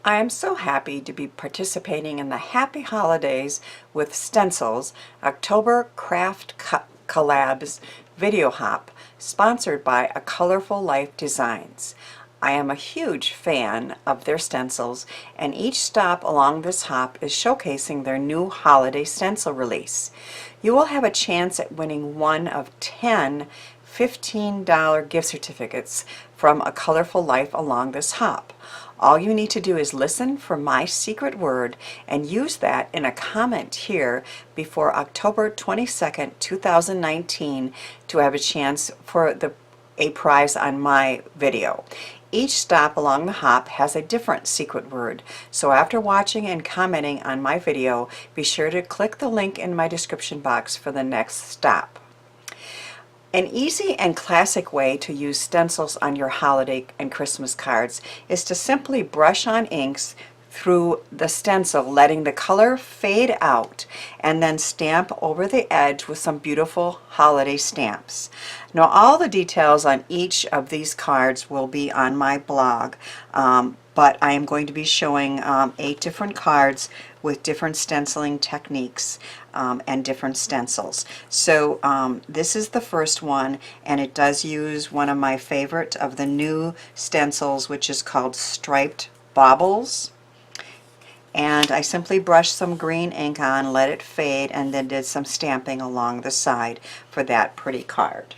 I am so happy to be participating in the Happy Holidays with Stencils October Craft Collabs video hop sponsored by A Colorful Life Designs. I am a huge fan of their stencils, and each stop along this hop is showcasing their new holiday stencil release. You will have a chance at winning one of 10 $15 gift certificates from A Colorful Life along this hop. All you need to do is listen for my secret word and use that in a comment here before October 22nd, 2019 to have a chance for a prize on my video. Each stop along the hop has a different secret word, so after watching and commenting on my video, be sure to click the link in my description box for the next stop. An easy and classic way to use stencils on your holiday and Christmas cards is to simply brush on inks through the stencil, letting the color fade out, and then stamp over the edge with some beautiful holiday stamps. Now, all the details on each of these cards will be on my blog, but I am going to be showing 8 different cards with different stenciling techniques and different stencils. So this is the first one, and it does use one of my favorite of the new stencils, which is called Striped Baubles. And I simply brushed some green ink on, let it fade, and then did some stamping along the side for that pretty card.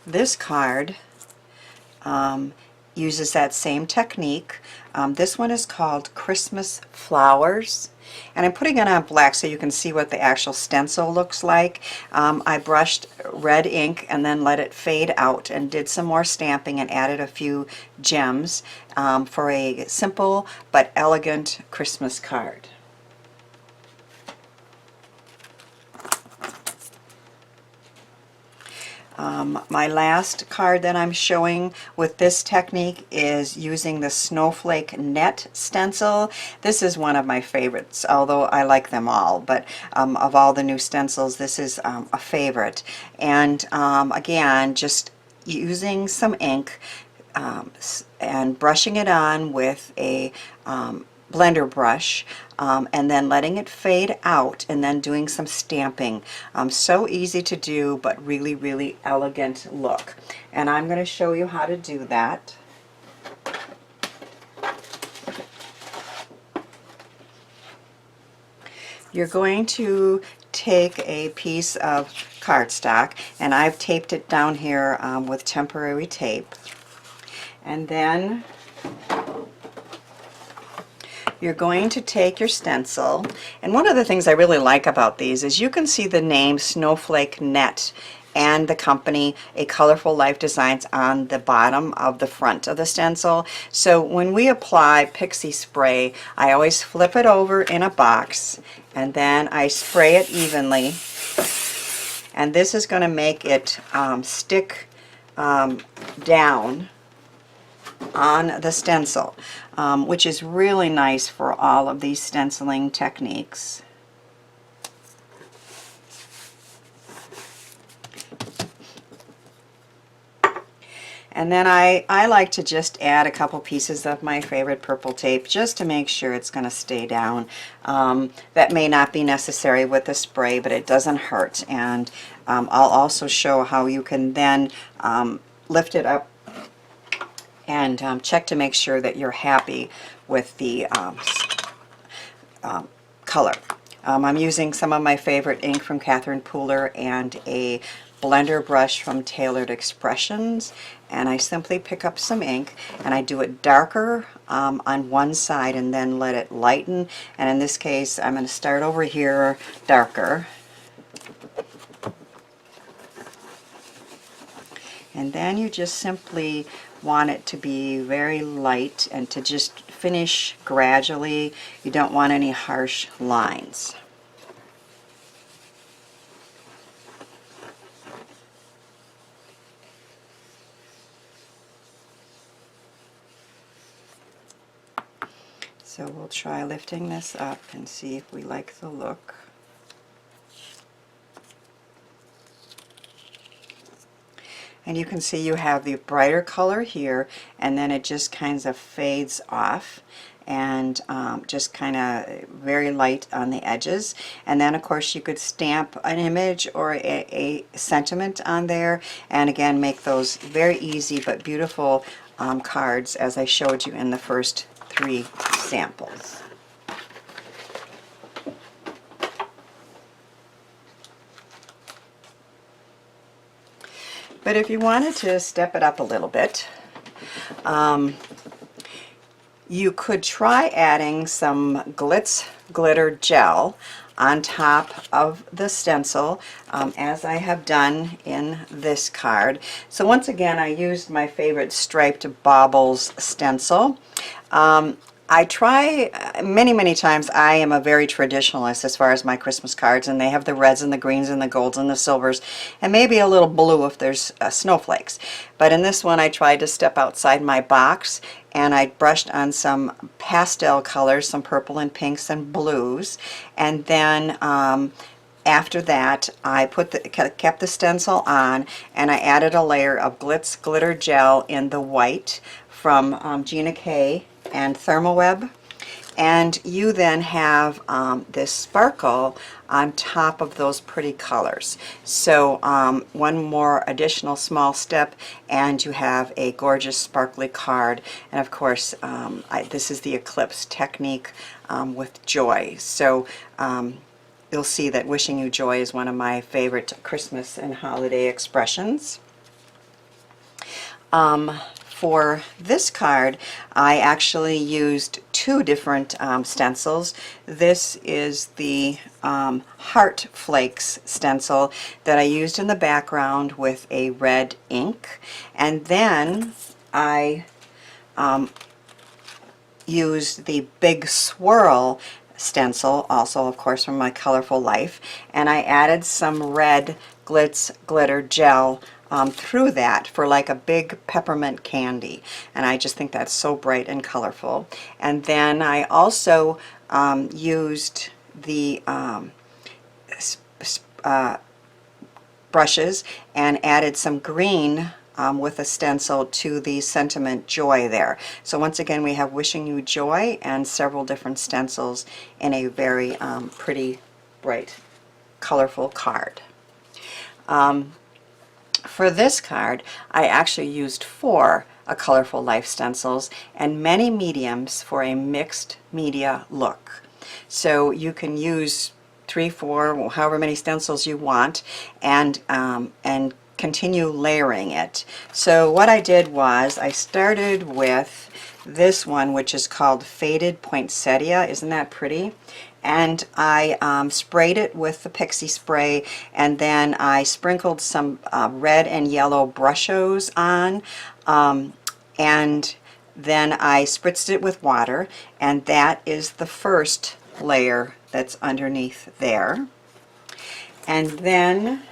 This card uses that same technique. This one is called Christmas Flowers, and I'm putting it on black so you can see what the actual stencil looks like. I brushed red ink and then let it fade out and did some more stamping and added a few gems for a simple but elegant Christmas card. My last card that I'm showing with this technique is using the Snowflake Net stencil. This is one of my favorites, although I like them all, but of all the new stencils, this is a favorite. And again, just using some ink and brushing it on with a blender brush, and then letting it fade out and then doing some stamping. So easy to do, but really, really elegant look. And I'm going to show you how to do that. You're going to take a piece of cardstock, and I've taped it down here with temporary tape. And then you're going to take your stencil, and one of the things I really like about these is you can see the name Snowflake Net and the company A Colorful Life Designs on the bottom of the front of the stencil. So when we apply Pixie spray, I always flip it over in a box and then I spray it evenly, and this is going to make it stick down on the stencil, which is really nice for all of these stenciling techniques. And then I like to just add a couple pieces of my favorite purple tape just to make sure it's going to stay down. That may not be necessary with the spray, but it doesn't hurt. And I'll also show how you can then lift it up and check to make sure that you're happy with the color. I'm using some of my favorite ink from Catherine Pooler and a blender brush from Tailored Expressions, and I simply pick up some ink and I do it darker on one side and then let it lighten, and in this case I'm going to start over here darker, and then you just simply want it to be very light and to just finish gradually. You don't want any harsh lines. So we'll try lifting this up and see if we like the look. And you can see you have the brighter color here, and then it just kind of fades off, and just kind of very light on the edges. And then of course you could stamp an image or a sentiment on there, and again make those very easy but beautiful cards as I showed you in the first 3 samples. But if you wanted to step it up a little bit, you could try adding some Glitz glitter gel on top of the stencil, as I have done in this card. So once again, I used my favorite striped baubles stencil. I try many times. I am a very traditionalist as far as my Christmas cards, and they have the reds and the greens and the golds and the silvers, and maybe a little blue if there's snowflakes. But in this one I tried to step outside my box, and I brushed on some pastel colors, some purple and pinks and blues, and then after that I kept the stencil on, and I added a layer of Glitz glitter gel in the white from Gina and Therm, and you then have this sparkle on top of those pretty colors. So one more additional small step and you have a gorgeous sparkly card. And of course this is the Eclipse technique with joy. So you'll see that wishing you joy is one of my favorite Christmas and holiday expressions. For this card, I actually used 2 different stencils. This is the Heart Flakes stencil that I used in the background with a red ink. And then I used the Big Swirl stencil, also of course from my Colorful Life, and I added some red Glitz glitter gel through that for like a big peppermint candy, and I just think that's so bright and colorful. And then I also used the brushes and added some green with a stencil to the sentiment joy there. So once again we have wishing you joy and several different stencils in a very pretty bright colorful card. For this card, I actually used 4 A Colorful Life stencils and many mediums for a mixed media look. So you can use 3, 4, however many stencils you want, and continue layering it. So what I did was I started with this one, which is called Faded Poinsettia. Isn't that pretty? And I sprayed it with the Pixie spray, and then I sprinkled some red and yellow brushos on, and then I spritzed it with water, and that is the first layer that's underneath there. And then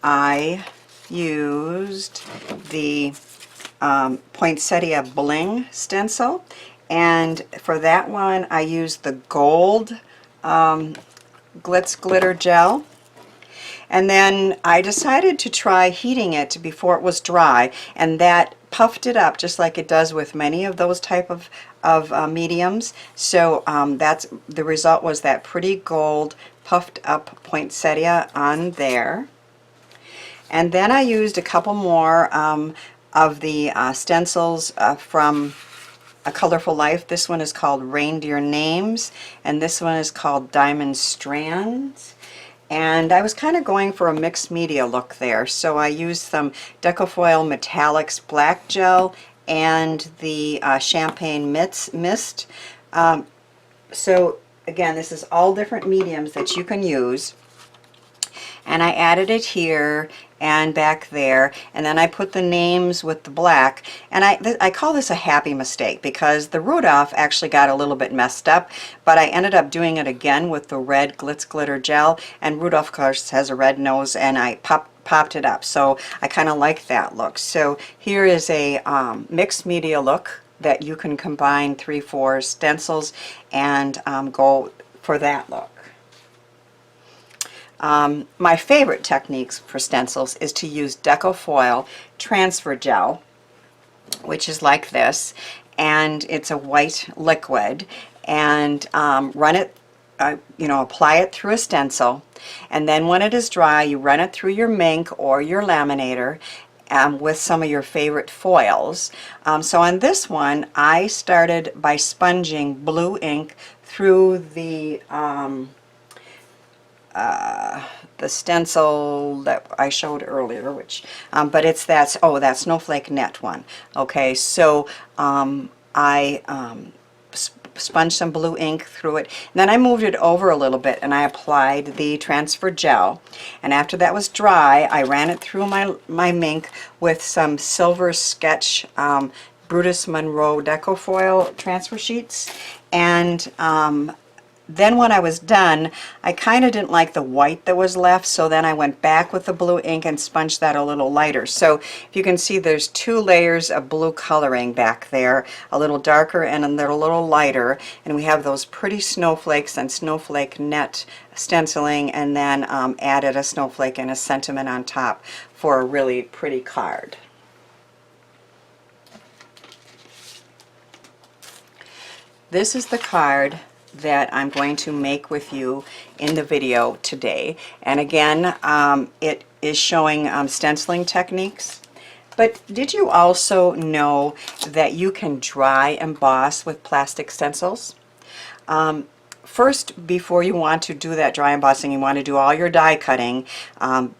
I used the Poinsettia Bling stencil, and for that one I used the gold Glitz glitter gel. And then I decided to try heating it before it was dry, and that puffed it up just like it does with many of those type of mediums. So that's the result, was that pretty gold puffed up poinsettia on there. And then I used a couple more of the stencils from A Colorful Life. This one is called Reindeer Names, and this one is called Diamond Strands. And I was kind of going for a mixed media look there, so I used some Deco Foil Metallics black gel and the Champagne Mist. So again, this is all different mediums that you can use. And I added it here and back there, and then I put the names with the black, and I call this a happy mistake because the Rudolph actually got a little bit messed up, but I ended up doing it again with the red Glitz glitter gel, and Rudolph of course has a red nose, and I popped it up, so I kind of like that look. So here is a mixed media look that you can combine 3-4 stencils and go for that look. My favorite techniques for stencils is to use Deco foil transfer gel, which is like this, and it's a white liquid, and run it, apply it through a stencil, and then when it is dry, you run it through your Mink or your laminator with some of your favorite foils. So on this one, I started by sponging blue ink through the stencil that I showed earlier, which, but it's that snowflake net one. Okay, so I sponged some blue ink through it, and then I moved it over a little bit and I applied the transfer gel, and after that was dry, I ran it through my Mink with some silver sketch Brutus Monroe Deco foil transfer sheets, and then when I was done, I kind of didn't like the white that was left, so then I went back with the blue ink and sponged that a little lighter. So if you can see, there's 2 layers of blue coloring back there, a little darker and a little lighter, and we have those pretty snowflakes and snowflake net stenciling, and then added a snowflake and a sentiment on top for a really pretty card. This is the card that I'm going to make with you in the video today, and again it is showing stenciling techniques. But did you also know that you can dry emboss with plastic stencils? First, before you want to do that dry embossing, you want to do all your die cutting,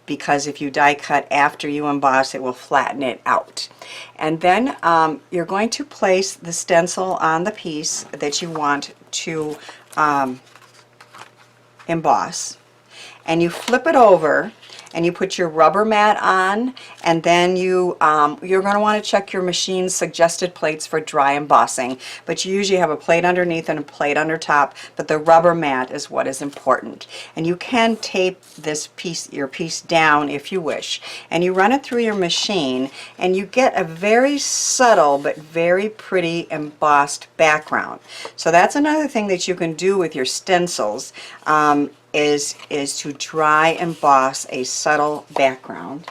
because if you die cut after you emboss, it will flatten it out. And then you're going to place the stencil on the piece that you want to emboss, and you flip it over and you put your rubber mat on, and then you're going to want to check your machine's suggested plates for dry embossing, but you usually have a plate underneath and a plate under top, but the rubber mat is what is important. And you can tape your piece down if you wish, and you run it through your machine, and you get a very subtle but very pretty embossed background. So that's another thing that you can do with your stencils, is to dry emboss a subtle background.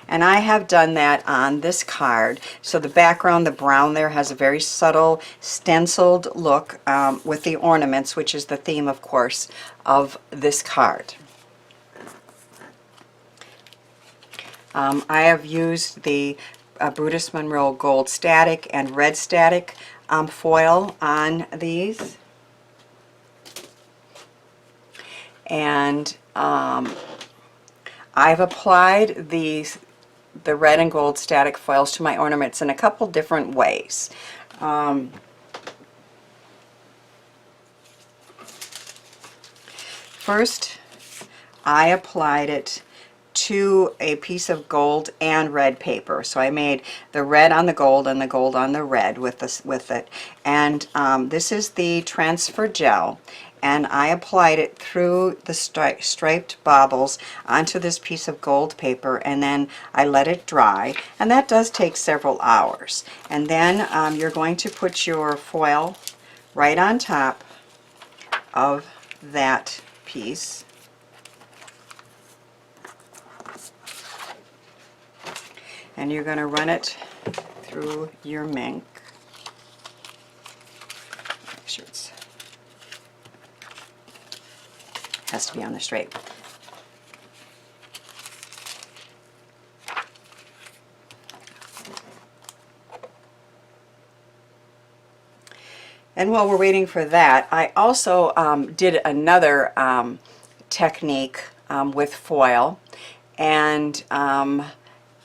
And I have done that on this card. So the background, the brown there, has a very subtle stenciled look with the ornaments, which is the theme, of course, of this card. I have used the Brutus Monroe Gold Static and Red Static foil on these. And I've applied the red and gold static foils to my ornaments in a couple different ways. First, I applied it to a piece of gold and red paper. So I made the red on the gold and the gold on the red with it. And this is the transfer gel, and I applied it through the striped baubles onto this piece of gold paper, and then I let it dry, and that does take several hours. And then you're going to put your foil right on top of that piece, and you're going to run it through your Mink. Make sure it has to be on the straight. And while we're waiting for that, I also did another technique with foil, and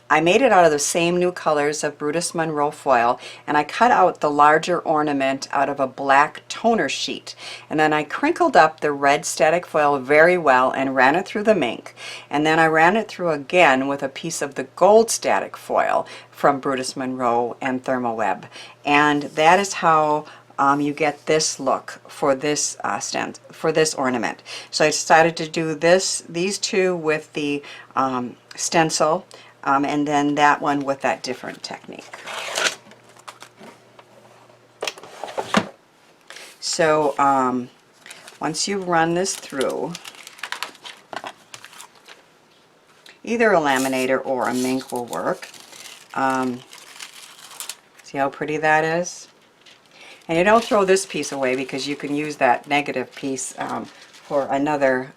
I made it out of the same new colors of Brutus Monroe foil, and I cut out the larger ornament out of a black toner sheet, and then I crinkled up the red static foil very well and ran it through the Mink, and then I ran it through again with a piece of the gold static foil from Brutus Monroe and Therm, and that is how you get this look for this for this ornament. So I decided to do these two with the stencil, and then that one with that different technique. So once you run this through, Either a laminator or a Mink will work. See how pretty that is? And you don't throw this piece away because you can use that negative piece for another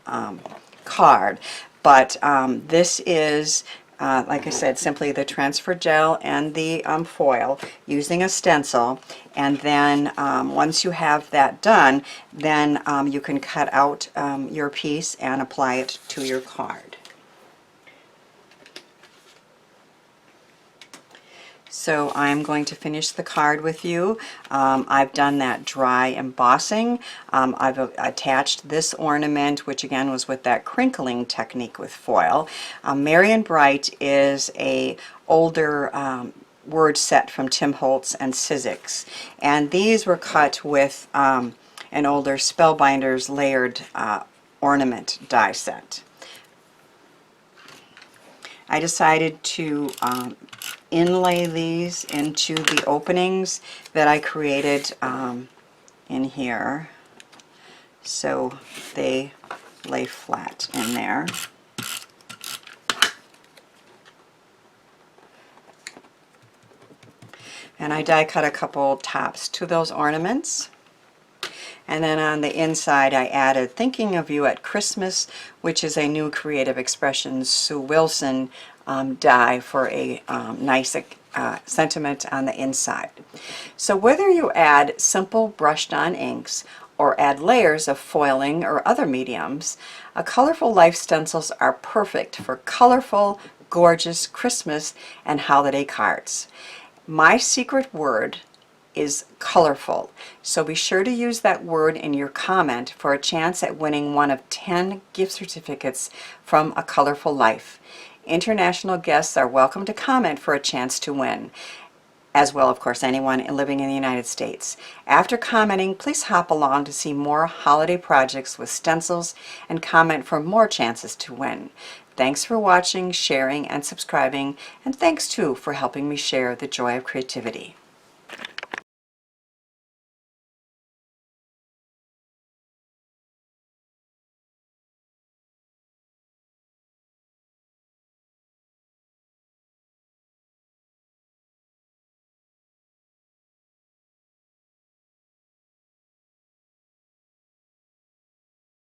card. But this is, like I said, simply the transfer gel and the foil using a stencil. And then once you have that done, then you can cut out your piece and apply it to your card. So I'm going to finish the card with you. I've done that dry embossing. I've attached this ornament, which again was with that crinkling technique with foil. Merry and Bright is a older word set from Tim Holtz and Sizzix, and these were cut with an older Spellbinders layered ornament die set. I decided to inlay these into the openings that I created in here, so they lay flat in there. And I die cut a couple tops to those ornaments. And then on the inside I added Thinking of You at Christmas, which is a new Creative Expressions Sue Wilson die for a nice sentiment on the inside. So whether you add simple brushed on inks or add layers of foiling or other mediums, Colorful Life stencils are perfect for colorful, gorgeous Christmas and holiday cards. My secret word is colorful, so be sure to use that word in your comment for a chance at winning one of 10 gift certificates from A Colorful Life. International guests are welcome to comment for a chance to win, as well, of course, anyone living in the United States. After commenting, please hop along to see more holiday projects with stencils and comment for more chances to win. Thanks for watching, sharing, and subscribing, and thanks too for helping me share the joy of creativity.